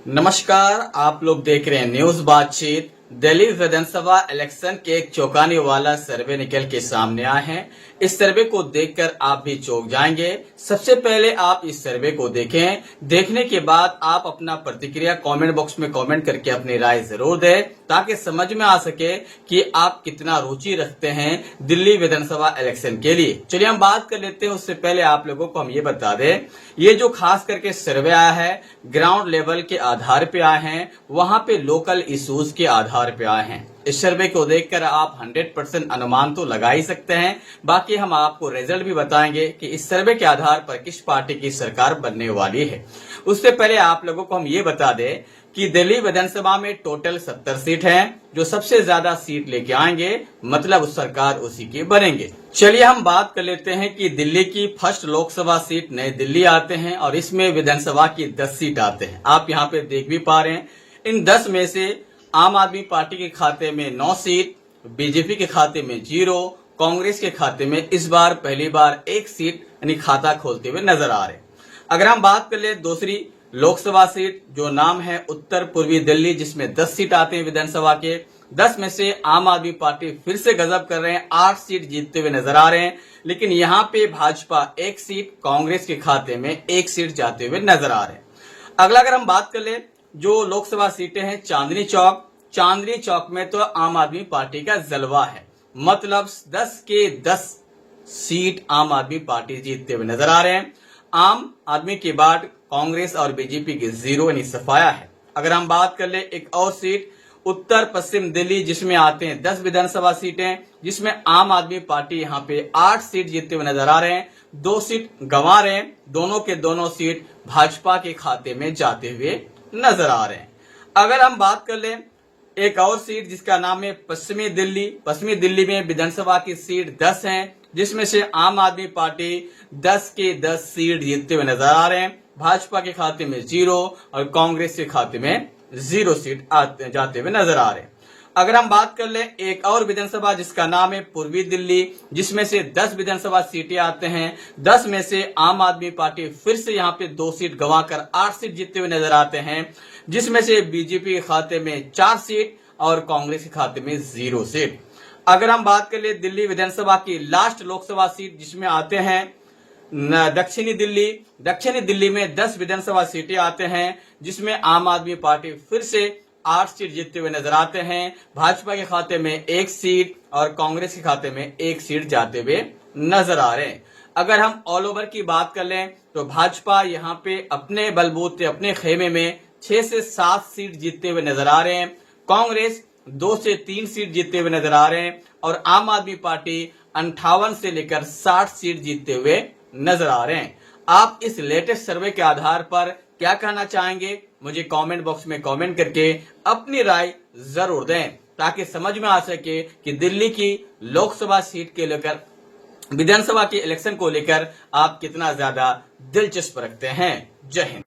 नमस्कार, आप लोग देख रहे हैं न्यूज बातचीत। दिल्ली विधानसभा इलेक्शन के एक चौंकाने वाला सर्वे निकल के सामने आए हैं। इस सर्वे को देखकर आप भी चौंक जाएंगे। सबसे पहले आप इस सर्वे को देखें। देखने के बाद आप अपना प्रतिक्रिया कमेंट बॉक्स में कमेंट करके अपनी राय जरूर दें, ताकि समझ में आ सके कि आप कितना रुचि रखते हैं दिल्ली विधानसभा इलेक्शन के लिए। चलिए हम बात कर लेते हैं। उससे पहले आप लोगों को हम ये बता दें, ये जो खास करके सर्वे आया है ग्राउंड लेवल के आधार पे आए हैं, वहां पे लोकल इश्यूज के आधार पे आए हैं। इस सर्वे को देखकर आप 100% अनुमान तो लगा ही सकते हैं। बाकी हम आपको रिजल्ट भी बताएंगे कि इस सर्वे के आधार पर किस पार्टी की सरकार बनने वाली है। उससे पहले आप लोगों को हम ये बता दें कि दिल्ली विधानसभा में टोटल 70 सीट हैं। जो सबसे ज्यादा सीट लेके आएंगे मतलब उस सरकार उसी के बनेंगे। चलिए हम बात कर लेते हैं कि दिल्ली की फर्स्ट लोकसभा सीट नई दिल्ली आते हैं और इसमें विधानसभा की 10 सीट आते हैं। आप यहाँ पे देख भी पा रहे हैं। इन 10 में से आम आदमी पार्टी के खाते में 9 सीट, बीजेपी के खाते में 0, कांग्रेस के खाते में इस बार पहली बार 1 सीट यानी खाता खोलते हुए नजर आ रहे हैं। अगर हम बात कर ले दूसरी लोकसभा सीट, जो नाम है उत्तर पूर्वी दिल्ली, जिसमें 10 सीट आते हैं विधानसभा के। 10 में से आम आदमी पार्टी फिर से गजब कर रहे हैं, 8 सीट जीतते हुए नजर आ रहे हैं। लेकिन यहाँ पे भाजपा 1 सीट, कांग्रेस के खाते में 1 सीट जाते हुए नजर आ रहे हैं। अगला अगर हम बात कर ले, जो लोकसभा सीटें हैं चांदनी चौक में तो आम आदमी पार्टी का जलवा है। मतलब 10 के 10 सीट आम आदमी पार्टी जीतते हुए नजर आ रहे हैं। आम आदमी के बाद कांग्रेस और बीजेपी के 0 यानी सफाया है। अगर हम बात कर ले एक और सीट उत्तर पश्चिम दिल्ली, जिसमें आते हैं 10 विधानसभा सीटें, जिसमें आम आदमी पार्टी यहाँ पे 8 सीट जीतते हुए नजर आ रहे हैं। 2 सीट गंवा रहे हैं। दोनों के दोनों सीट भाजपा के खाते में जाते हुए नजर आ रहे हैं। अगर हम बात कर ले एक और सीट जिसका नाम है पश्चिमी दिल्ली में विधानसभा की सीट 10 हैं, जिसमें से आम आदमी पार्टी 10 के 10 सीट जीतते हुए नजर आ रहे हैं। भाजपा के खाते में 0 और कांग्रेस के खाते में 0 सीट जाते हुए नजर आ रहे हैं। अगर हम बात कर ले एक और विधानसभा जिसका नाम है पूर्वी दिल्ली, जिसमें से 10 विधानसभा सीटें आते हैं। 10 में से आम आदमी पार्टी फिर से यहाँ पे 2 सीट गंवाकर 8 सीट जीतते हुए नजर आते हैं, जिसमें से बीजेपी के खाते में 4 सीट और कांग्रेस के खाते में 0 सीट। अगर हम बात कर ले दिल्ली विधानसभा की लास्ट लोकसभा सीट, जिसमें आते हैं दक्षिणी दिल्ली में 10 विधानसभा सीटें आते हैं, जिसमें आम आदमी पार्टी फिर से 8 सीट जीतते हुए नजर आते हैं। भाजपा के खाते में 1 सीट और कांग्रेस के खाते में 1 सीट जाते हुए नजर आ रहे हैं। अगर हम ऑल ओवर की बात कर लें तो भाजपा यहाँ पे अपने बलबूते अपने खेमे में 6 से 7 सीट जीतते हुए नजर आ रहे हैं। कांग्रेस 2 से 3 सीट जीतते हुए नजर आ रहे हैं और आम आदमी पार्टी 58 से लेकर 60 सीट जीतते हुए नजर आ रहे हैं। आप इस लेटेस्ट सर्वे के आधार पर क्या कहना चाहेंगे, मुझे कमेंट बॉक्स में कमेंट करके अपनी राय जरूर दें, ताकि समझ में आ सके कि दिल्ली की लोकसभा सीट के लेकर विधानसभा के इलेक्शन को लेकर आप कितना ज्यादा दिलचस्प रखते हैं। जय हिंद।